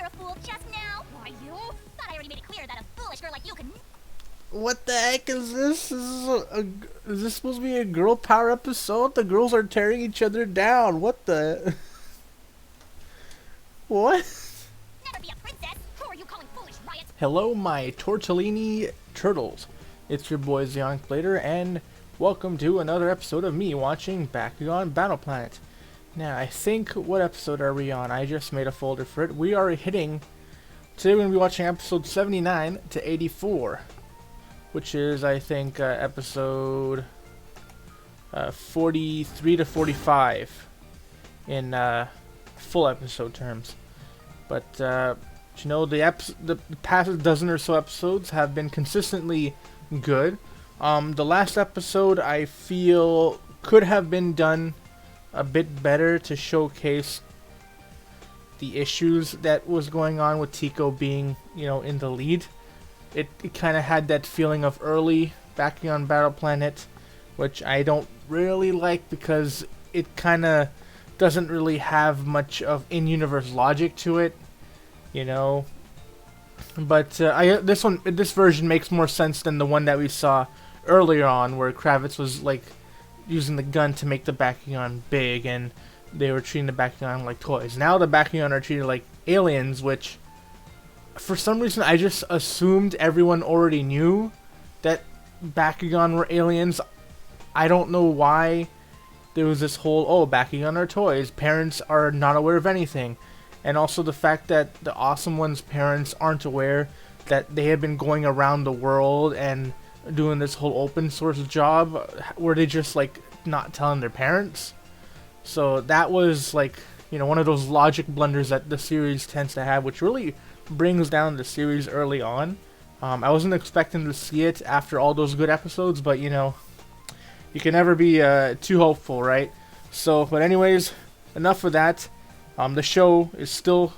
you're a fool just now? Are you? Thought I already made it clear that a foolish girl like you could... What the heck is this? Is this supposed to be a girl power episode? The girls are tearing each other down. What the? What? Never be a princess. Who are you calling foolish, Riot? Hello, my tortellini turtles. It's your boy Zion Plater, and welcome to another episode of me watching Bakugan Battle Planet. Now, I think, what episode are we on? I just made a folder for it. We are hitting... Today we're going to be watching episode 79 to 84. Which is, I think, episode 43 to 45 in full episode terms. But, you know, the past dozen or so episodes have been consistently good. The last episode, I feel, could have been done a bit better to showcase the issues that was going on with Tico being, you know, in the lead. It kind of had that feeling of early Bakugan Battle Planet, which I don't really like because it kind of doesn't really have much of in-universe logic to it, you know. But this version makes more sense than the one that we saw earlier on, where Kravitz was like using the gun to make the Bakugan big, and they were treating the Bakugan like toys. Now the Bakugan are treated like aliens, which, for some reason, I just assumed everyone already knew that Bakugan were aliens. I don't know why there was this whole, oh, Bakugan are toys, parents are not aware of anything. And also the fact that the Awesome One's parents aren't aware that they have been going around the world and doing this whole open source job where they just, like, not telling their parents. So that was, like, you know, one of those logic blunders that the series tends to have, which really brings down the series early on. I wasn't expecting to see it after all those good episodes, but you know, you can never be too hopeful, right? So, but anyways, enough of that. The show is still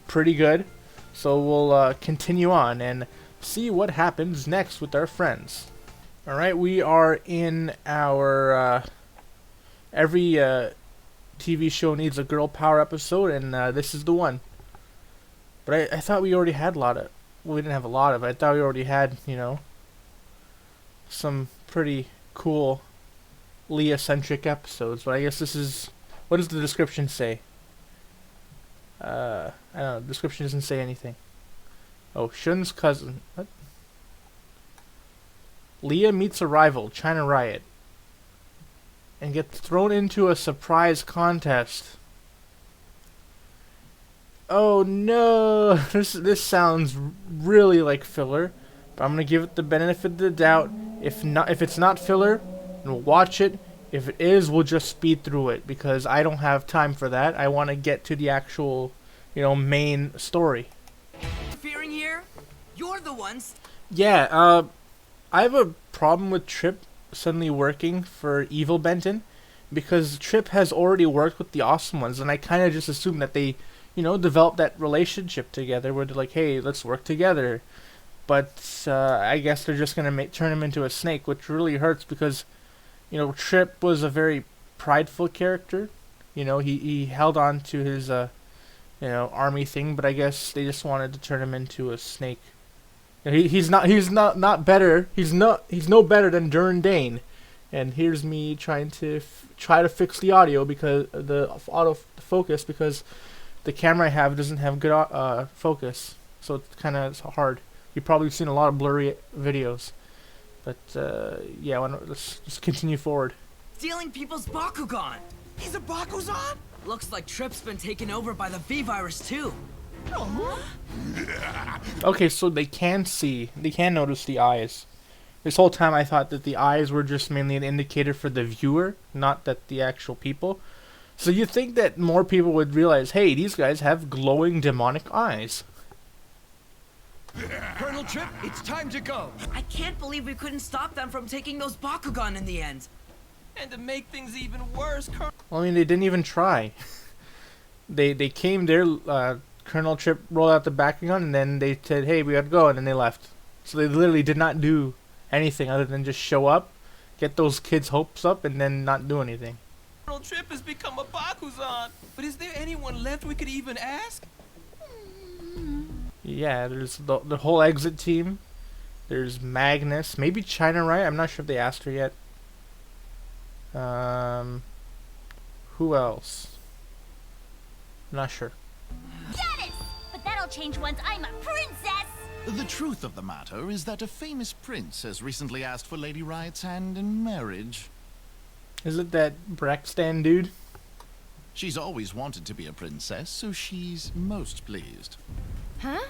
pretty good, so we'll continue on and see what happens next with our friends. Alright, we are in our every TV show needs a girl power episode, and this is the one. But I thought we already had a lot of... Well, we didn't have a lot of it. I thought we already had, you know, some pretty cool Leah-centric episodes. But I guess this is... What does the description say? I don't know. The description doesn't say anything. Oh, Shun's cousin. What? Leah meets a rival, China Riot, and gets thrown into a surprise contest. Oh no, this sounds really like filler, but I'm gonna give it the benefit of the doubt. If it's not filler, then we'll watch it. If it is, we'll just speed through it because I don't have time for that. I want to get to the actual, you know, main story. Interfering here? You're the ones. Yeah, I have a problem with Trip suddenly working for Evil Benton because Trip has already worked with the Awesome Ones, and I kind of just assumed that they, you know, develop that relationship together where they're like, hey, let's work together. But I guess they're just going to turn him into a snake, which really hurts because, you know, Trip was a very prideful character. You know, he held on to his, you know, army thing, but I guess they just wanted to turn him into a snake. You know, he's not better. He's no better than Durin Dane. And here's me trying to fix the audio because the autofocus because the camera I have doesn't have good focus, so it's kind of hard. You've probably seen a lot of blurry videos, but yeah, let's just continue forward. Stealing people's Bakugan. He's a Bakugan? Looks like Trip's been taken over by the V-Virus too. Okay, so they can notice the eyes. This whole time I thought that the eyes were just mainly an indicator for the viewer, not that the actual people. So you think that more people would realize, hey, these guys have glowing demonic eyes. Colonel Trip, it's time to go. I can't believe we couldn't stop them from taking those Bakugan in the end. And to make things even worse, Colonel... Well, I mean, they didn't even try. They came there, Colonel Trip rolled out the Bakugan, and then they said, hey, we gotta go, and then they left. So they literally did not do anything other than just show up, get those kids' hopes up, and then not do anything. Colonel Trip has become a Bakugan. But is there anyone left we could even ask? Yeah, there's the whole exit team. There's Magnus, maybe China, right? I'm not sure if they asked her yet. Who else? Not sure. Got it! But that'll change once I'm a princess! The truth of the matter is that a famous prince has recently asked for Lady Riot's hand in marriage. Is it that Braxton dude? She's always wanted to be a princess, so she's most pleased. Huh?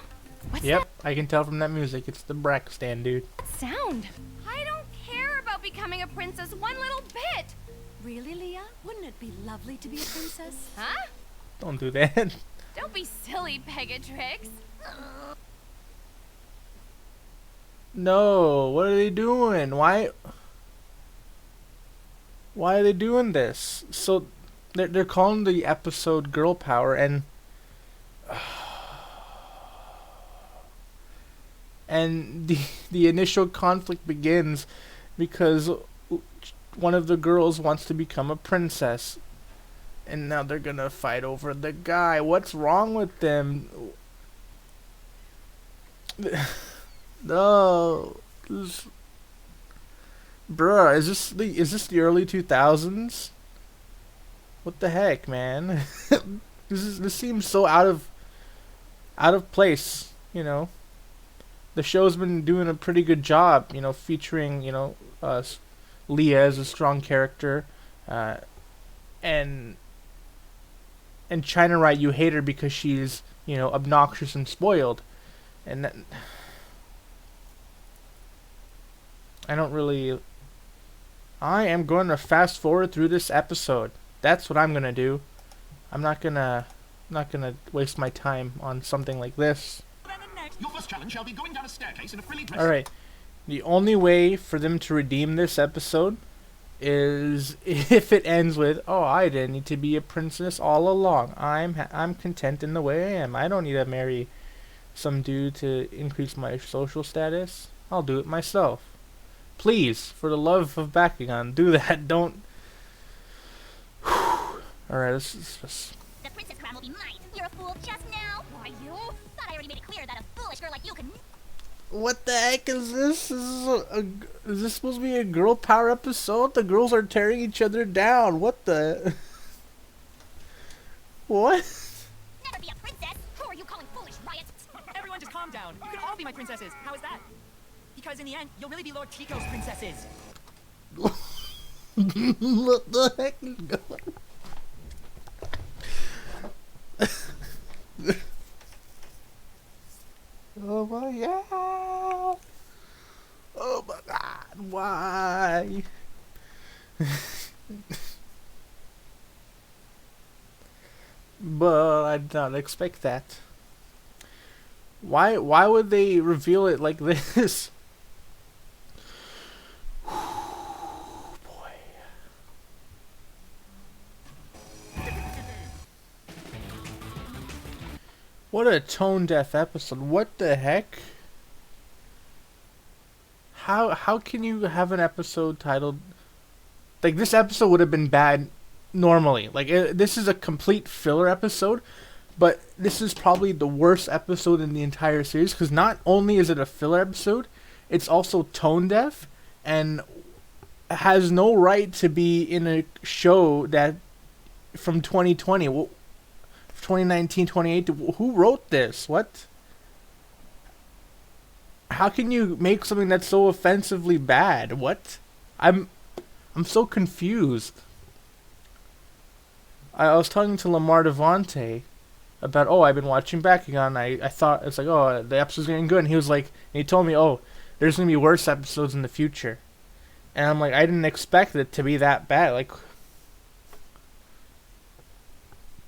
What's Yep, I can tell from that music. It's the Braxton dude. that sound? I don't care about becoming a princess one little bit. Really, Leah? Wouldn't it be lovely to be a princess? Huh? Don't do that. Don't be silly, Pegatrix. No, what are they doing? Why are they doing this? So they're calling the episode Girl Power, and the initial conflict begins because one of the girls wants to become a princess, and now they're gonna fight over the guy. What's wrong with them? No, bruh, is this the early 2000s? What the heck, man? This seems so out of place. You know, the show's been doing a pretty good job. You know, featuring Leah as a strong character, and China Right, you hate her because she's obnoxious and spoiled, and that. I am going to fast forward through this episode. That's what I'm going to do. I'm not going to waste my time on something like this. Your first challenge shall be going down a staircase in a frilly dress. Alright. The only way for them to redeem this episode is if it ends with, "Oh, I didn't need to be a princess all along. I'm content in the way I am. I don't need to marry some dude to increase my social status. I'll do it myself." Please, for the love of Bakugan, do that. Don't. Alright, this is just. The princess crown will be mine. You're a fool just now. Why you? Thought I already made it clear that a foolish girl like you could. What the heck is this? Is this supposed to be a girl power episode? The girls are tearing each other down. What the? What? Never be a princess. Who are you calling foolish, Riot? Everyone just calm down. You can all be my princesses. How is that? Because in the end, you'll really be Lord Chico's princesses. What the heck is going on? Oh my god! Oh my god! Why? But I did not expect that. Why would they reveal it like this? What a tone-deaf episode. What the heck? How can you have an episode titled... Like, this episode would have been bad normally. Like, this is a complete filler episode, but this is probably the worst episode in the entire series, because not only is it a filler episode, it's also tone-deaf, and has no right to be in a show that... from 2020... 2019, 2018. Who wrote this? What? How can you make something that's so offensively bad? What? I'm so confused. I was talking to Lamar Devante about, I've been watching Bakugan. I thought, it's like, the episode's getting good. And he was like, and he told me, there's going to be worse episodes in the future. And I'm like, I didn't expect it to be that bad. Like,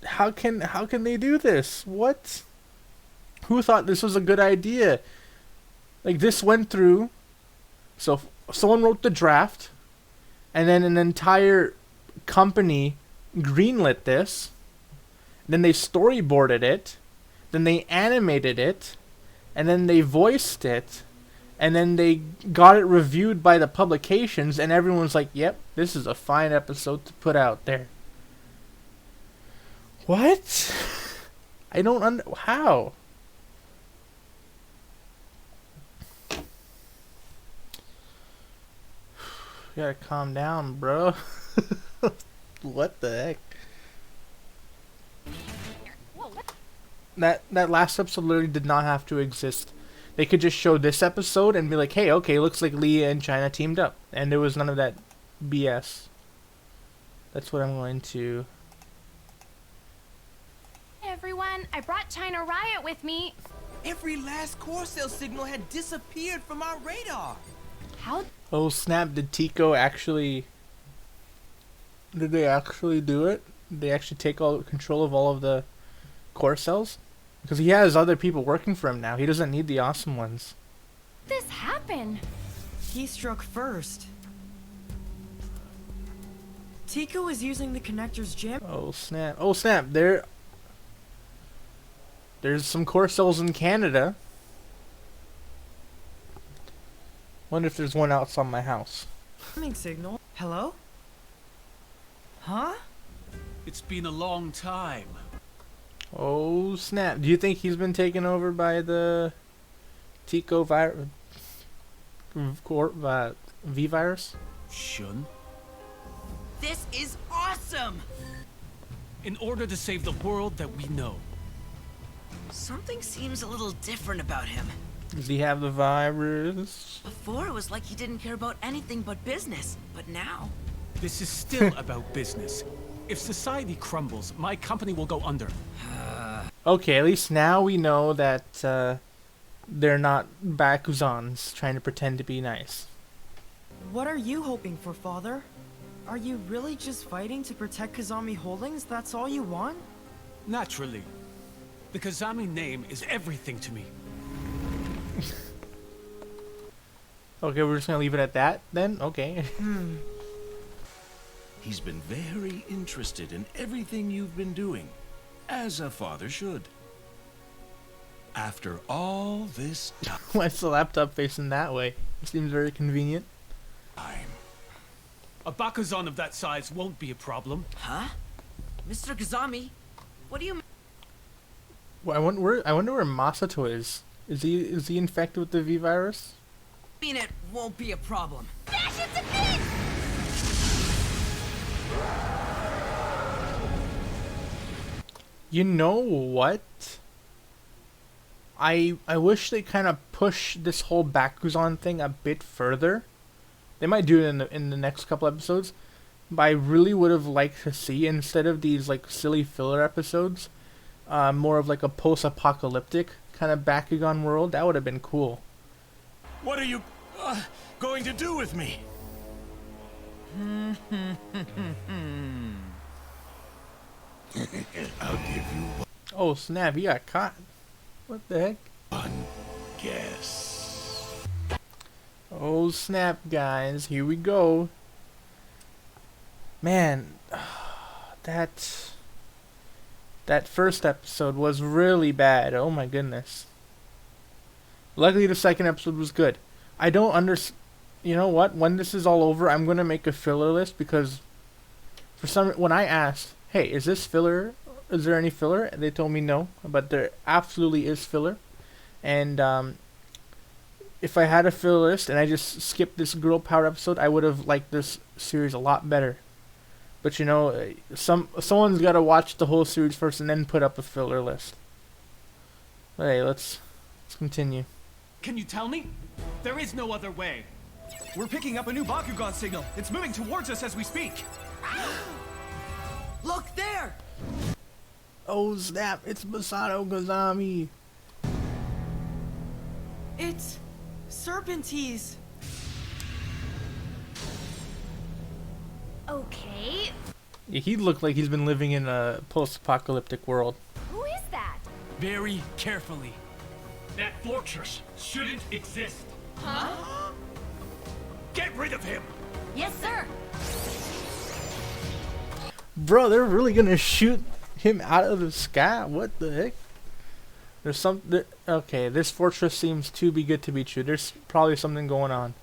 how can they do this? What? Who thought this was a good idea? Like, this went through. So someone wrote the draft, and then an entire company greenlit this. Then they storyboarded it. Then they animated it, and then they voiced it, and then they got it reviewed by the publications, and everyone's like, "Yep, this is a fine episode to put out there." What? I don't how? You gotta calm down, bro. What the heck? Whoa, what? That last episode literally did not have to exist. They could just show this episode and be like, hey, okay, looks like Leah and China teamed up. And there was none of that BS. That's what I'm going to... Hey everyone, I brought China Riot with me. Every last core cell signal had disappeared from our radar. How? Oh snap, did Tico actually... Did they actually do it? Did they actually take all control of all of the core cells? Because he has other people working for him now. He doesn't need the awesome ones. This happened? He struck first. Tico is using the connector's jam. Oh snap. Oh snap, there's some core cells in Canada. Wonder if there's one outside my house. Jamming signal. Hello? Huh? It's been a long time. Oh snap. Do you think he's been taken over by the Tico V-Virus? Shun? This is awesome! In order to save the world that we know. Something seems a little different about him. Does he have the virus? Before, it was like he didn't care about anything but business. But now... This is still about business. If society crumbles, my company will go under. Okay, at least now we know that they're not Bakuzans trying to pretend to be nice. What are you hoping for, Father? Are you really just fighting to protect Kazami Holdings? That's all you want? Naturally. The Kazami name is everything to me. Okay, we're just gonna leave it at that then? Okay. He's been very interested in everything you've been doing, as a father should. After all this Why's the laptop facing that way? It seems very convenient. time, A Bakuzan of that size won't be a problem. Huh? Mr. Kazami, what do you Well, I wonder where Masato is. Is he infected with the V-Virus? mean it won't be a problem? Smash it to bits! You know what? I wish they kind of push this whole Bakuzan thing a bit further. They might do it in the next couple episodes, but I really would have liked to see, instead of these like silly filler episodes, more of like a post-apocalyptic kind of Bakugan world. That would have been cool. what are you going to do with me? I'll give you Oh snap! He got caught. What the heck? one guess. Oh snap, guys! Here we go. Man, that first episode was really bad. Oh my goodness. Luckily, the second episode was good. I don't You know what? When this is all over, I'm gonna make a filler list, because when I asked, "Hey, is this filler? Is there any filler?" They told me no, but there absolutely is filler. And if I had a filler list and I just skipped this girl power episode, I would have liked this series a lot better. But you know, someone's got to watch the whole series first and then put up a filler list. Hey, let's continue. Can you tell me? There is no other way. We're picking up a new Bakugan signal. It's moving towards us as we speak. Look there! Oh snap! It's Masato Kazami. It's Serpentese. Okay. Yeah, he looked like he's been living in a post-apocalyptic world. Who is that? Very carefully. That fortress shouldn't exist. Huh? Get rid of him! Yes, sir. Bro, they're really gonna shoot him out of the sky? What the heck? Okay, this fortress seems too be good to be true. There's probably something going on.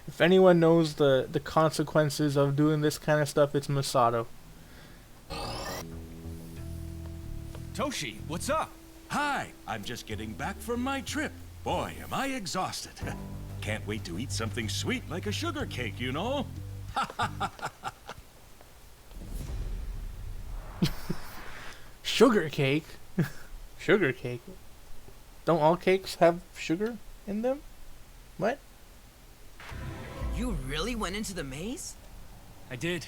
If anyone knows the consequences of doing this kind of stuff, it's Masato. Toshi, what's up? Hi, I'm just getting back from my trip. Boy, am I exhausted. Can't wait to eat something sweet like a sugar cake, you know? Sugar cake? Sugar cake? Don't all cakes have sugar in them? What? You really went into the maze? I did,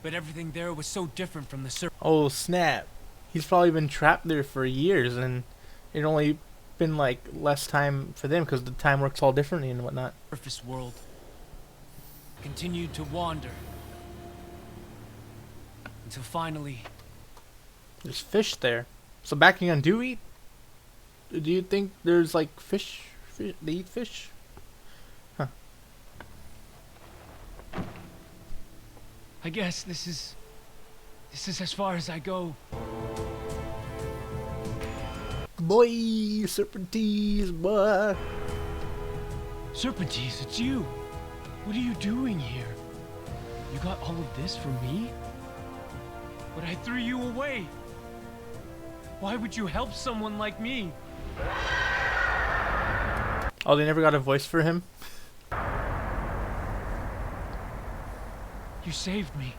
but everything there was so different from the Oh snap. He's probably been trapped there for years, and it only been like less time for them because the time works all differently and whatnot. surface world. Continued to wander until finally There's fish there. So Bakugan do eat? Do you think there's like fish? They eat fish? Huh. I guess this is as far as I go. Boy, Serpentines, boy. Serpentines, it's you. What are you doing here? You got all of this for me? But I threw you away. Why would you help someone like me? Oh, they never got a voice for him? You saved me.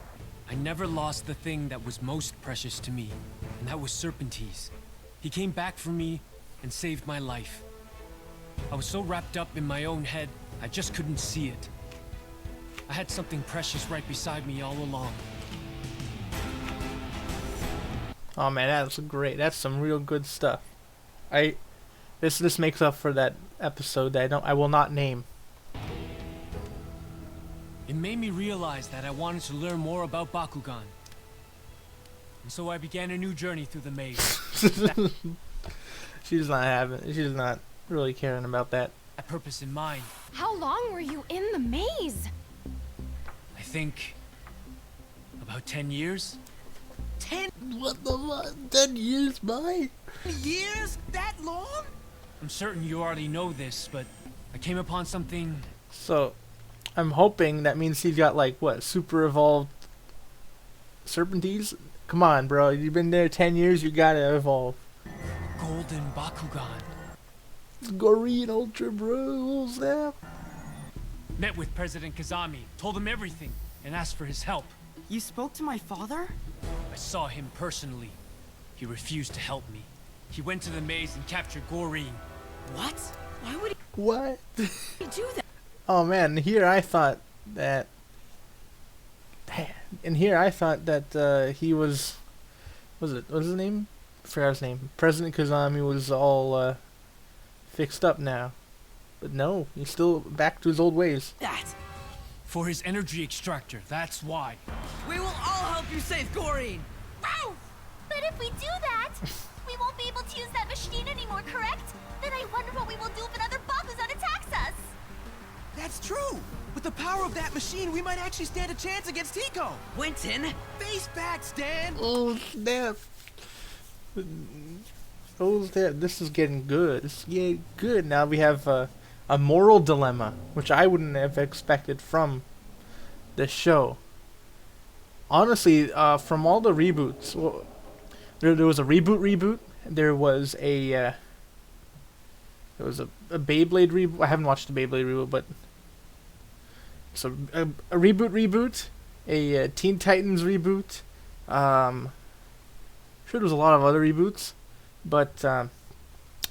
I never lost the thing that was most precious to me, and that was Serpentines. He came back for me and saved my life. I was so wrapped up in my own head, I just couldn't see it. I had something precious right beside me all along. Oh man, that's great. That's some real good stuff. This makes up for that episode that I will not name. It made me realize that I wanted to learn more about Bakugan. And so I began a new journey through the maze. She's not really caring about that. That purpose in mind. How long were you in the maze? I think about 10 years. 10 What the fuck? 10 years, boy? years? That long? I'm certain you already know this, but I came upon something. So, I'm hoping that means he's got like what, super evolved Serpentines? Come on, bro. You've been there 10 years. You gotta evolve. Golden Bakugan. Green Ultra Bros. There. Met with President Kazami, told him everything, and asked for his help. You spoke to my father? I saw him personally. He refused to help me. He went to the maze and captured Goreen. What? Why would What? he do that? Oh man, here I thought that. And here I thought that he was. What's his name? I forgot his name. President Kazami was all fixed up now, but no, he's still back to his old ways. That. For his energy extractor, that's why. We will all help you save Goreen! Wow! But if we do that, we won't be able to use that machine anymore, correct? Then I wonder what we will do if another Bakugan attacks us. That's true. With the power of that machine, we might actually stand a chance against Tico. Winton! Face back, Stan. Oh snap! Oh snap! This is getting good. This is getting good. Now we have a moral dilemma, which I wouldn't have expected from the show. Honestly, from all the reboots, well, there was a reboot. There was a Beyblade reboot. I haven't watched the Beyblade reboot, but it's a reboot. A Teen Titans reboot. Sure, there's a lot of other reboots, but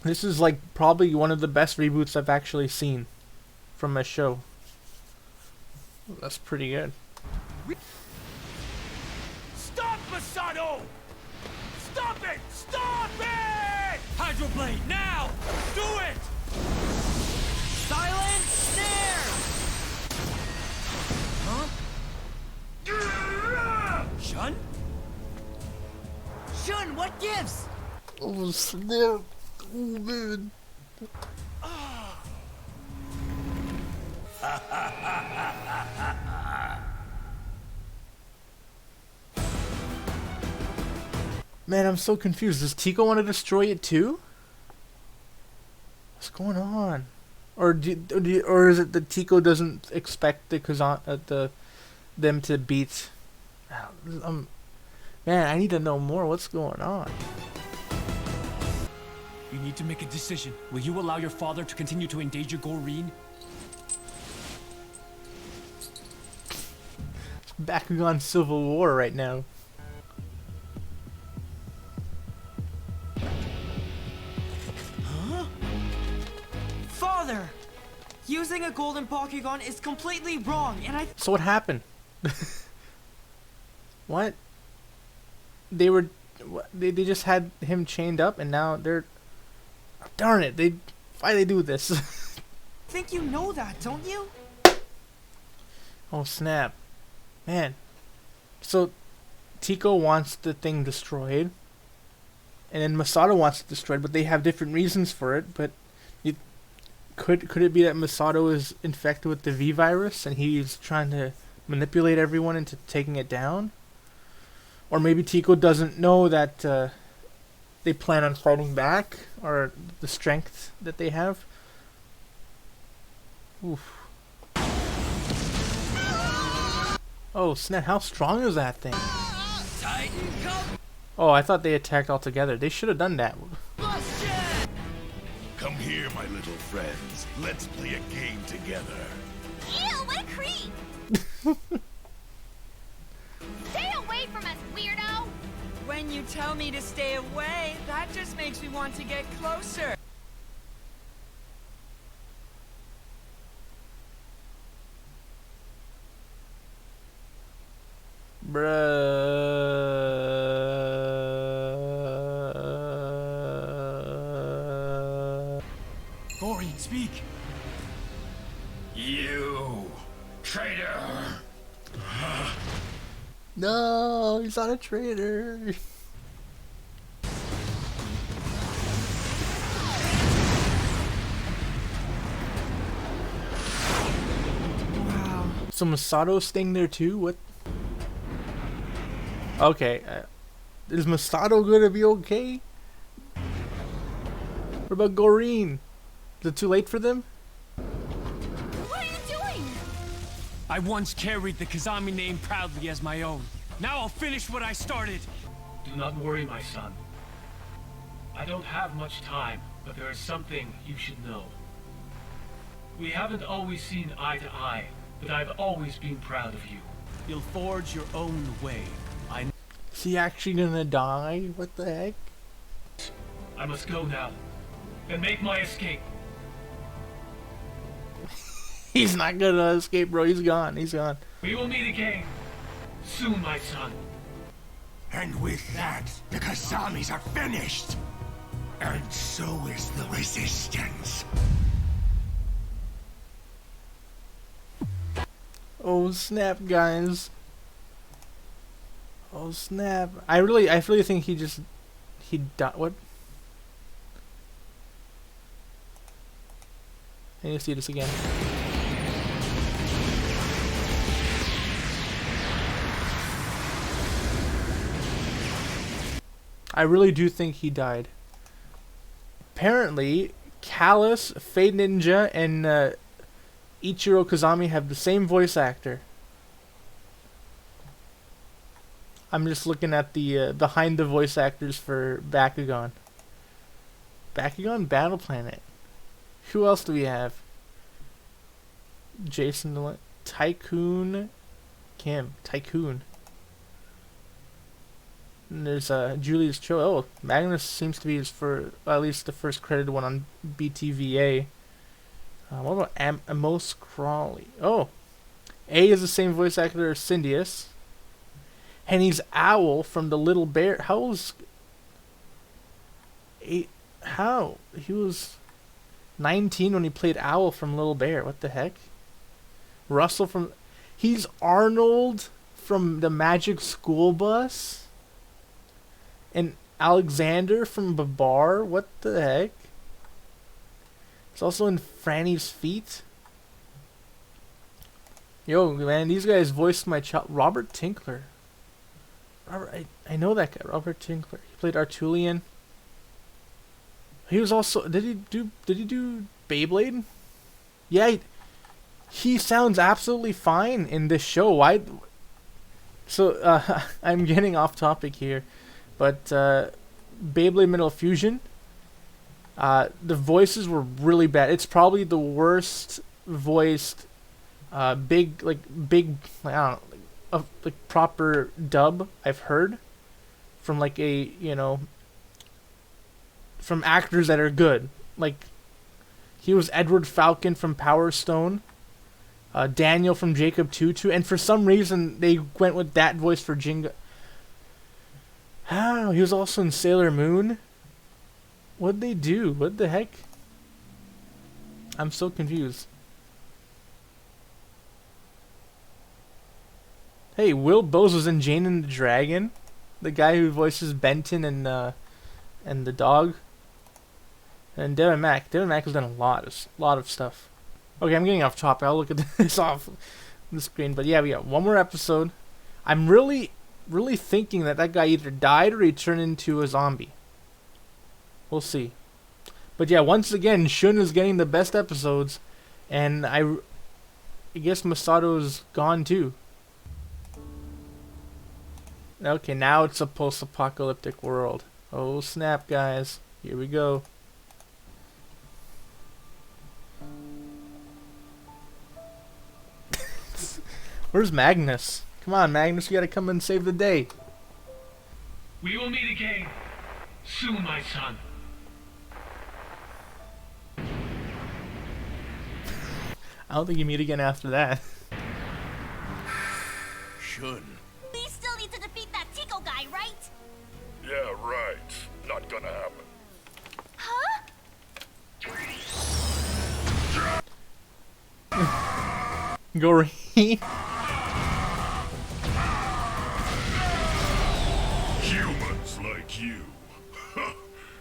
this is like probably one of the best reboots I've actually seen from a show. That's pretty good. Stop, Masato! Stop it! Stop it! Hydroblade, now! Do it! Silent snare! Huh? Shun? Shun, what gives? Oh snap! Oh man! Man, I'm so confused. Does Tico want to destroy it too? What's going on? Or or is it that Tico doesn't expect them to beat? Man, I need to know more. What's going on? You need to make a decision. Will you allow your father to continue to endanger Goreen? Bakugan Civil War right now. Father! Using a golden Bakugan is completely wrong, and So what happened? What? They just had him chained up, and now they're... Darn it! Why they do this? think you know that, don't you? Oh snap, man! So Tico wants the thing destroyed, and then Masato wants it destroyed, but they have different reasons for it. But could it be that Masato is infected with the V virus and he's trying to manipulate everyone into taking it down? Or maybe Tico doesn't know that they plan on fighting back, or the strength that they have. Oof. Oh snap, how strong is that thing? Oh, I thought they attacked all together. They should have done that. Come here, my little friends. Let's play a game together. Ew, what a creep! Stay away from us, weirdo! When you tell me to stay away, that just makes me want to get closer. Bruh. Gory, speak. You, traitor. No, he's not a traitor. Wow. So Masato staying there too? What? Okay, is Masato gonna be okay? What about Goreen? Is it too late for them? What are you doing? I once carried the Kazami name proudly as my own. Now I'll finish what I started. Do not worry, my son. I don't have much time, but there is something you should know. We haven't always seen eye to eye, but I've always been proud of you. You'll forge your own way. Is he actually gonna die? What the heck? I must go now, and make my escape. He's not gonna escape, bro. He's gone. He's gone. We will meet again, soon, my son. And with that, the Kazamis are finished. And so is the resistance. Oh snap, guys. Oh snap. I really think he died. What? I need to see this again. I really do think he died. Apparently, Callus, Fade Ninja, and Ichiro Kazami have the same voice actor. I'm just looking at the behind the voice actors for Bakugan. Bakugan Battle Planet. Who else do we have? Jason Tycoon Kim. Tycoon. And there's Julius Cho. Oh, Magnus seems to be his at least the first credited one on BTVA. What about Amos Crawley? Oh, A is the same voice actor as Cindius. And he's Owl from the Little Bear. How old is... How? He was 19 when he played Owl from Little Bear. What the heck? Russell from... He's Arnold from the Magic School Bus. And Alexander from Babar. What the heck? He's also in Franny's Feet. Yo, man, these guys voiced my child. Robert Tinkler. Robert, I know that guy, Robert Tinkler. He played Artulian. He was also... Did he do Beyblade? Yeah, he sounds absolutely fine in this show. Why? So, I'm getting off topic here. But, Beyblade Metal Fusion, the voices were really bad. It's probably the worst voiced, I don't know, a like proper dub I've heard from like a from actors that are good. Like he was Edward Falcon from Power Stone, Daniel from Jacob Tutu, and for some reason they went with that voice for Jinga. How? He was also in Sailor Moon. What'd they do? What the heck? I'm so confused. Hey, Will Bowes was in Jane and the Dragon, the guy who voices Benton and the dog. And Devin Mack. Devin Mack has done a lot of stuff. Okay, I'm getting off topic. I'll look at this off the screen. But yeah, we got one more episode. I'm really thinking that guy either died or he turned into a zombie. We'll see. But yeah, once again, Shun is getting the best episodes, and I guess Masato's gone too. Okay, now it's a post-apocalyptic world. Oh snap, guys. Here we go. Where's Magnus? Come on, Magnus, you gotta come and save the day. We will meet again soon, my son. I don't think you meet again after that. Shun. We still need to defeat that Tico guy, right? Yeah, right. Not gonna happen. Huh? Go Ray. Humans like you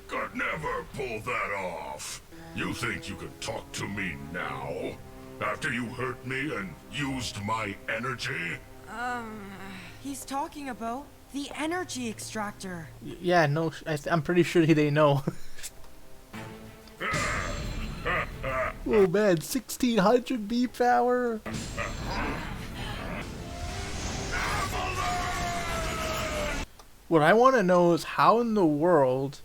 could never pull that off. You think you can talk to me now? After you hurt me and used my energy? He's talking about the energy extractor. Yeah, no, I'm pretty sure they know. Oh man, 1600 B power. What I want to know is how in the world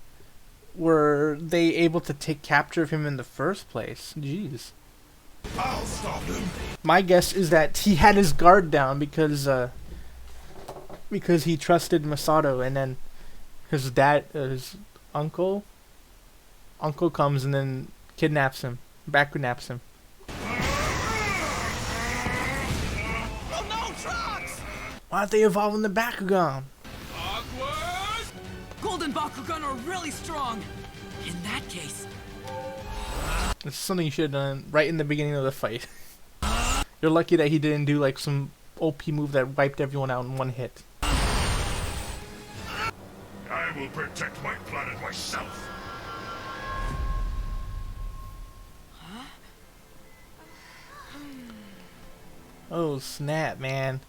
were they able to take capture of him in the first place? Jeez. I'll stop him. My guess is that he had his guard down because he trusted Masato, and then his dad, his uncle comes and then kidnaps him, backnaps him. Oh no, trucks! Why don't they evolve in the Bakugan? Golden Bakugan are really strong. In that case, This is something you should have done right in the beginning of the fight. You're lucky that he didn't do like some OP move that wiped everyone out in one hit. I will protect my planet myself. Oh snap, man.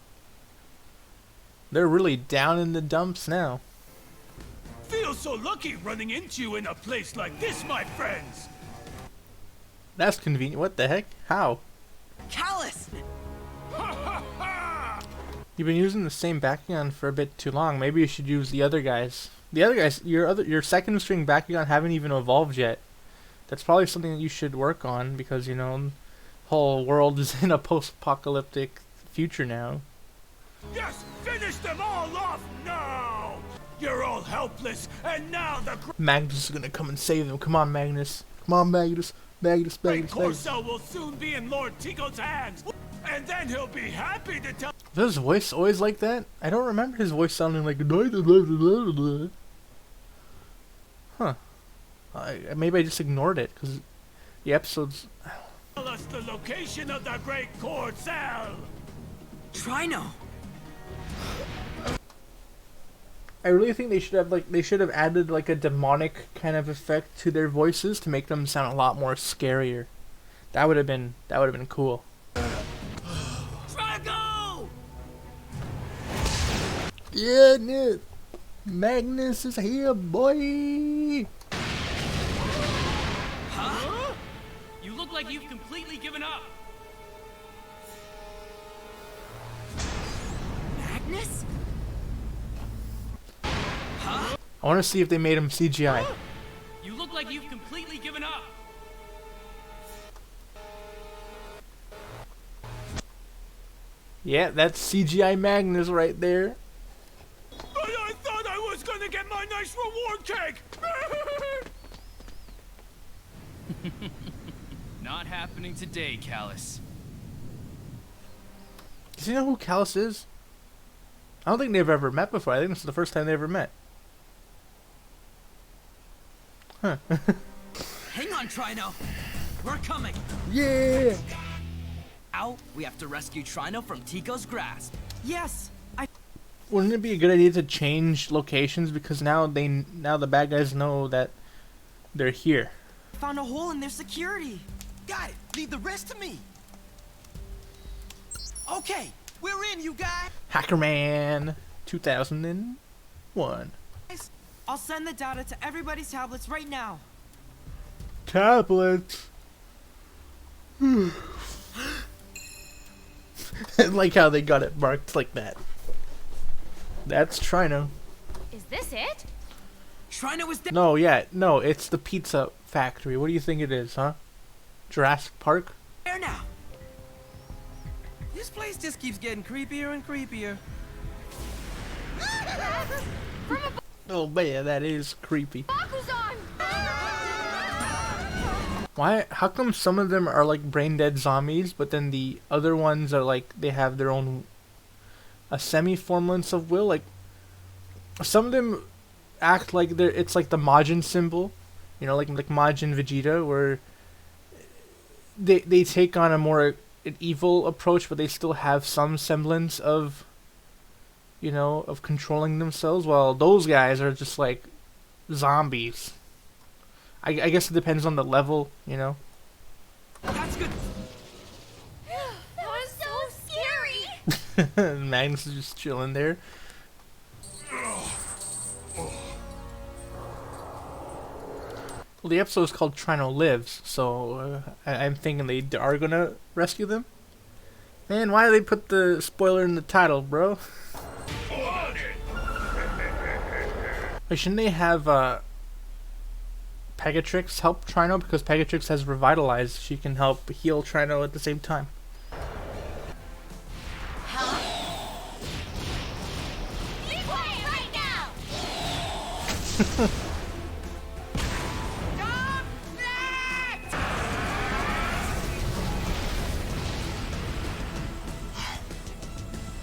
They're really down in the dumps now. Feel so lucky running into you in a place like this, my friends. That's convenient. What the heck? How? Callus! You've been using the same Bakugan for a bit too long. Maybe you should use the other guys. The other guys, your second string Bakugan haven't even evolved yet. That's probably something that you should work on because, you know, the whole world is in a post-apocalyptic future now. Yes, finish them all off now! You're all helpless, and now the Magnus is gonna come and save them. Come on, Magnus. Come on, Magnus. Magnus. Great Corso will soon be in Lord Tico's hands, and then he'll be happy to tell. Was his voice always like that? I don't remember his voice sounding like. Huh. Maybe I just ignored it because the episodes. Tell us the location of the Great Cord Cell. Trino. I really think they should have added like a demonic kind of effect to their voices to make them sound a lot more scarier. That would have been cool. Drago! Yeah, Nick. Magnus is here, boy. Huh? You look like you've completely given up. Magnus? I want to see if they made him CGI. You look like you've completely given up. Yeah, that's CGI Magnus right there. But I thought I was gonna get my nice reward cake! Not happening today, Callus. Does he know who Callus is? I don't think they've ever met before. I think this is the first time they ever met. Huh. Hang on, Trino. We're coming. Yeah! Out, we have to rescue Trino from Tico's grasp. Yes, Wouldn't it be a good idea to change locations, because now the bad guys know that they're here. found a hole in their security. Got it. Leave the rest to me. Okay, we're in, you guys. Hackerman 2001. I'll send the data to everybody's tablets right now. Tablets. I like how they got it marked like that. That's Trino. Is this it? Trino is dead. No, yeah, no, it's the pizza factory. What do you think it is, huh? Jurassic Park? There now. This place just keeps getting creepier and creepier. Oh man, that is creepy. Bakugan! Why? How come some of them are like brain dead zombies, but then the other ones are like they have their own a semi-formlance of will? Like some of them act like it's like the Majin symbol, you know, like Majin Vegeta, where they take on an evil approach, but they still have some semblance of, you know, of controlling themselves. While those guys are just like zombies. I guess it depends on the level, you know. That's good. That was so scary! Magnus is just chilling there. Well, the episode is called Trino Lives, so I'm thinking they are gonna rescue them. Man, why do they put the spoiler in the title, bro? Wait, shouldn't they have Pegatrix help Trino, because Pegatrix has revitalized? She can help heal Trino at the same time. Leave way right now!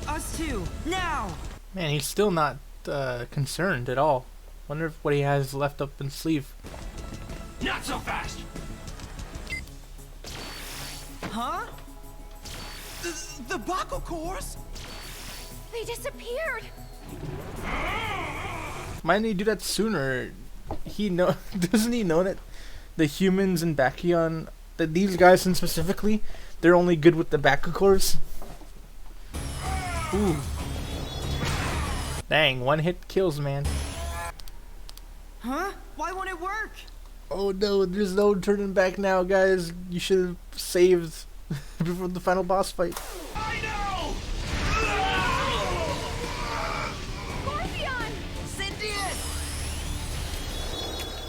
Us too, now! Man, he's still not concerned at all. Wonder what he has left up in his sleeve. Not so fast! Huh? The Baku cores? They disappeared. Why didn't he do that sooner? Doesn't he know that the humans in Bakugan, that these guys in specifically, they're only good with the Bakukors? Ooh. Dang, one hit kills, man. Huh? Why won't it work? Oh no, there's no turning back now, guys. You should have saved before the final boss fight. I know! Scorpion! Cindius!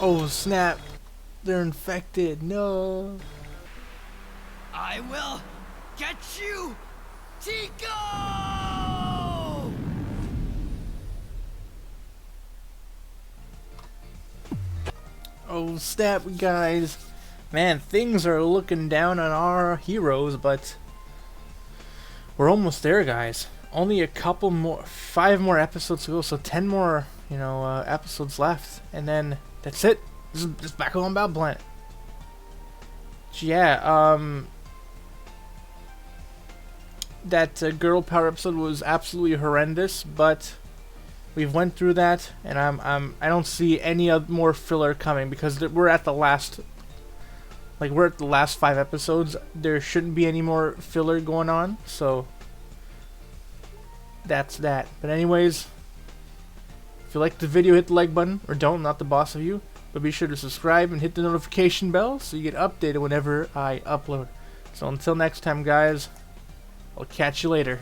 Oh snap. They're infected. No. I will get you, Tico! Oh snap, guys. Man, things are looking down on our heroes, but we're almost there, guys. Only a couple more, 5 more episodes to go, so 10 more, you know, episodes left, and then that's it. This is Bakugan Battle Planet. Yeah, that girl power episode was absolutely horrendous, but we've went through that, and I don't see any more filler coming, because we're at the last, we're at the last 5 episodes. There shouldn't be any more filler going on, so that's that. But anyways, if you liked the video, hit the like button, or don't, I'm not the boss of you, but be sure to subscribe and hit the notification bell so you get updated whenever I upload. So until next time, guys, I'll catch you later.